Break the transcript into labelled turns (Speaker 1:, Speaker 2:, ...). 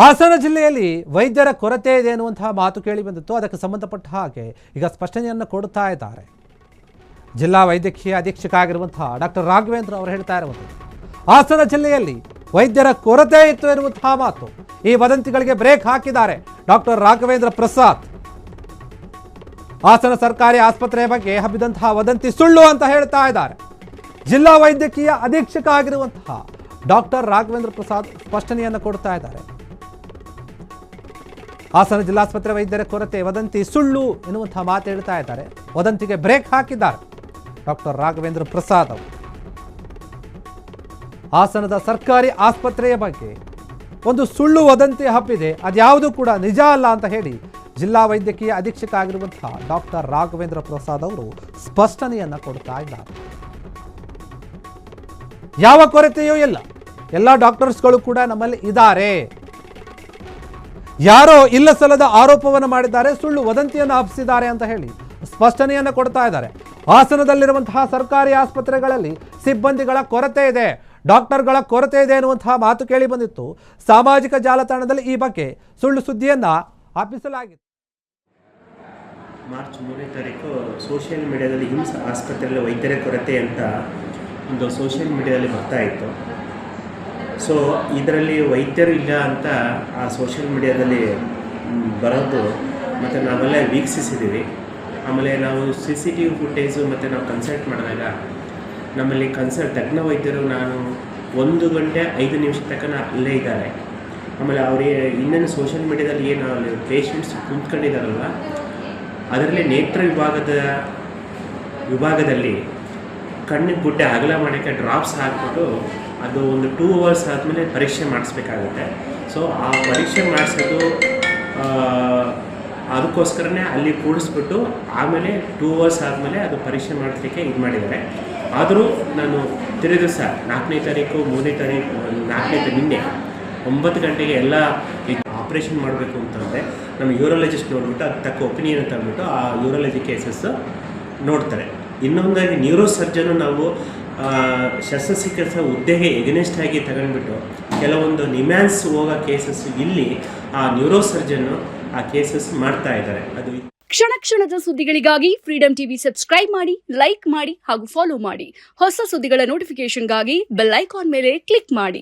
Speaker 1: ಹಾಸನ ಜಿಲ್ಲೆಯಲ್ಲಿ ವೈದ್ಯರ ಕೊರತೆ ಇದೆ ಎನ್ನುವಂತಹ ಮಾತು ಕೇಳಿ ಬಂದಿತ್ತು. ಅದಕ್ಕೆ ಸಂಬಂಧಪಟ್ಟ ಹಾಗೆ ಈಗ ಸ್ಪಷ್ಟನೆಯನ್ನು ಕೊಡ್ತಾ ಇದ್ದಾರೆ ಜಿಲ್ಲಾ ವೈದ್ಯಕೀಯ ಅಧೀಕ್ಷಕ ಆಗಿರುವಂತಹ ಡಾಕ್ಟರ್ ರಾಘವೇಂದ್ರ ಅವರು ಹೇಳ್ತಾ ಇರುವಂಥದ್ದು. ಹಾಸನ ಜಿಲ್ಲೆಯಲ್ಲಿ ವೈದ್ಯರ ಕೊರತೆ ಇತ್ತು ಎನ್ನುವಂತಹ ಮಾತು, ಈ ವದಂತಿಗಳಿಗೆ ಬ್ರೇಕ್ ಹಾಕಿದ್ದಾರೆ ಡಾಕ್ಟರ್ ರಾಘವೇಂದ್ರ ಪ್ರಸಾದ್. ಹಾಸನ ಸರ್ಕಾರಿ ಆಸ್ಪತ್ರೆಯ ಬಗ್ಗೆ ಹಬ್ಬಿದಂತಹ ವದಂತಿ ಸುಳ್ಳು ಅಂತ ಹೇಳ್ತಾ ಇದ್ದಾರೆ ಜಿಲ್ಲಾ ವೈದ್ಯಕೀಯ ಅಧೀಕ್ಷಕ ಆಗಿರುವಂತಹ ಡಾಕ್ಟರ್ ರಾಘವೇಂದ್ರ ಪ್ರಸಾದ್ ಸ್ಪಷ್ಟನೆಯನ್ನು ಕೊಡ್ತಾ ಇದ್ದಾರೆ. ಹಾಸನ ಜಿಲ್ಲಾಸ್ಪತ್ರೆ ವೈದ್ಯರ ಕೊರತೆ ವದಂತಿ ಸುಳ್ಳು ಎನ್ನುವಂತಹ ಮಾತು ಹೇಳ್ತಾ ಇದ್ದಾರೆ. ವದಂತಿಗೆ ಬ್ರೇಕ್ ಹಾಕಿದ್ದಾರೆ ಡಾಕ್ಟರ್ ರಾಘವೇಂದ್ರ ಪ್ರಸಾದ್ ಅವರು. ಹಾಸನದ ಸರ್ಕಾರಿ ಆಸ್ಪತ್ರೆಯ ಬಗ್ಗೆ ಒಂದು ಸುಳ್ಳು ವದಂತಿ ಹಬ್ಬಿದೆ, ಅದ್ಯಾವುದು ಕೂಡ ನಿಜ ಅಲ್ಲ ಅಂತ ಹೇಳಿ ಜಿಲ್ಲಾ ವೈದ್ಯಕೀಯ ಅಧೀಕ್ಷಕ ಆಗಿರುವಂತಹ ಡಾಕ್ಟರ್ ರಾಘವೇಂದ್ರ ಪ್ರಸಾದ್ ಅವರು ಸ್ಪಷ್ಟನೆಯನ್ನ ಕೊಡ್ತಾ ಇದ್ದಾರೆ. ಯಾವ ಕೊರತೆಯೂ ಇಲ್ಲ, ಎಲ್ಲ ಡಾಕ್ಟರ್ಸ್ಗಳು ಕೂಡ ನಮ್ಮಲ್ಲಿ ಇದ್ದಾರೆ. ಯಾರೋ ಇಲ್ಲ ಸಲ್ಲದ ಆರೋಪವನ್ನು ಮಾಡಿದ್ದಾರೆ, ಸುಳ್ಳು ವದಂತಿಯನ್ನು ಹಬ್ಬಿಸಿದ್ದಾರೆ ಅಂತ ಹೇಳಿ ಸ್ಪಷ್ಟನೆಯನ್ನು ಕೊಡ್ತಾ ಇದ್ದಾರೆ. ಹಾಸನದಲ್ಲಿರುವಂತಹ ಸರ್ಕಾರಿ ಆಸ್ಪತ್ರೆಗಳಲ್ಲಿ ಸಿಬ್ಬಂದಿಗಳ ಕೊರತೆ ಇದೆ, ಡಾಕ್ಟರ್ಗಳ ಕೊರತೆ ಇದೆ ಎನ್ನುವಂತಹ ಮಾತು ಕೇಳಿ ಬಂದಿತ್ತು. ಸಾಮಾಜಿಕ ಜಾಲತಾಣದಲ್ಲಿ ಈ ಬಗ್ಗೆ ಸುಳ್ಳು ಸುದ್ದಿಯನ್ನ ಹಬ್ಬಿಸಲಾಗಿತ್ತು.
Speaker 2: ಮಾರ್ಚ್ 3ನೇ ತಾರೀಕು ಸೋಷಿಯಲ್ ಮೀಡಿಯಾದಲ್ಲಿ ಹಿಮ್ಸ್ ಆಸ್ಪತ್ರೆಯಲ್ಲಿ ವೈದ್ಯರ ಕೊರತೆ ಅಂತ ಒಂದು ಸೋಷಿಯಲ್ ಮೀಡಿಯಾದಲ್ಲಿ ಬರ್ತಾ ಇತ್ತು. ಸೊ ಇದರಲ್ಲಿ ವೈದ್ಯರು ಇಲ್ಲ ಅಂತ ಆ ಸೋಷಿಯಲ್ ಮೀಡಿಯಾದಲ್ಲಿ ಬರೋದು ಮತ್ತು ನಾವೆಲ್ಲ ವೀಕ್ಷಿಸಿದ್ದೀವಿ. ಆಮೇಲೆ ನಾವು CCTV ಫುಟೇಜು ಮತ್ತು ನಾವು ಕನ್ಸಲ್ಟ್ ಮಾಡಿದಾಗ ನಮ್ಮಲ್ಲಿ ತಜ್ಞ ವೈದ್ಯರು ನಾನು 1 ಗಂಟೆ 5 ನಿಮಿಷ ತನಕ ಅಲ್ಲೇ ಇದ್ದಾರೆ. ಆಮೇಲೆ ಅವರಿಗೆ ಇನ್ನೇನು ಸೋಷಿಯಲ್ ಮೀಡಿಯಾದಲ್ಲಿ ಏನು ಅಲ್ಲಿ ಪೇಷಂಟ್ಸ್ ಕುಂತ್ಕೊಂಡಿದ್ದಾರಲ್ವ, ಅದರಲ್ಲಿ ನೇತ್ರ ವಿಭಾಗದಲ್ಲಿ ಕಣ್ಣಿಗೆ ಗುಡ್ಡೆ ಅಗಲ ಮಾಡೋಕ್ಕೆ ಡ್ರಾಪ್ಸ್ ಹಾಕ್ಬಿಟ್ಟು ಅದು ಒಂದು 2 ಅವರ್ಸ್ ಆದಮೇಲೆ ಪರೀಕ್ಷೆ ಮಾಡಿಸ್ಬೇಕಾಗುತ್ತೆ. ಸೊ ಆ ಪರೀಕ್ಷೆ ಮಾಡಿಸೋದು ಅದಕ್ಕೋಸ್ಕರನೇ ಅಲ್ಲಿ ಕೂಡಿಸ್ಬಿಟ್ಟು ಆಮೇಲೆ 2 ಅವರ್ಸ್ ಆದಮೇಲೆ ಅದು ಪರೀಕ್ಷೆ ಮಾಡಿಸ್ಲಿಕ್ಕೆ ಇದು ಮಾಡಿದ್ದಾರೆ. ಆದರೂ ನಾನು ತಿರುಗಿ ದಿವಸ 4ನೇ ತಾರೀಕು 3ನೇ ತಾರೀಕು 4ನೇ ನಿನ್ನೆ 9 ಗಂಟೆಗೆ ಎಲ್ಲ ಆಪ್ರೇಷನ್ ಮಾಡಬೇಕು ಅಂತಂದರೆ ನಮ್ಮ ಯೂರಾಲಜಿಸ್ಟ್ ನೋಡ್ಬಿಟ್ಟು ಅದಕ್ಕೆ ತಕ್ಕ ಒಪಿನಿಯನ್ ಅಂತ ಅಂದ್ಬಿಟ್ಟು ಆ ಯೂರಾಲಜಿ ಕೇಸಸ್ ನೋಡ್ತಾರೆ. ಇನ್ನೊಂದಾಗಿ ನ್ಯೂರೋ ಸರ್ಜನು ನಾವು ಶಸ್ತ್ರಚಿಕಿತ್ಸಾ ಹುದ್ದೆಗೆ ಎಗನೆಸ್ಟ್ ಆಗಿ ತಗೊಂಡ್ಬಿಟ್ಟು ಕೆಲವೊಂದು ನಿಮ್ಯಾನ್ಸ್ ಹೋಗೋ ಕೇಸಸ್ ಇಲ್ಲಿ ಆ ನ್ಯೂರೋ ಸರ್ಜನ್ನು ಆ ಕೇಸಸ್ ಮಾಡ್ತಾ ಇದ್ದಾರೆ. ಅದು
Speaker 3: ಕ್ಷಣ ಕ್ಷಣದ ಸುದ್ದಿಗಳಿಗಾಗಿ ಫ್ರೀಡಂ ಟಿವಿ ಸಬ್ಸ್ಕ್ರೈಬ್ ಮಾಡಿ, ಲೈಕ್ ಮಾಡಿ ಹಾಗೂ ಫಾಲೋ ಮಾಡಿ. ಹೊಸ ಸುದ್ದಿಗಳ ನೋಟಿಫಿಕೇಶನ್ಗಾಗಿ ಬೆಲ್ ಐಕಾನ್ ಮೇಲೆ ಕ್ಲಿಕ್ ಮಾಡಿ.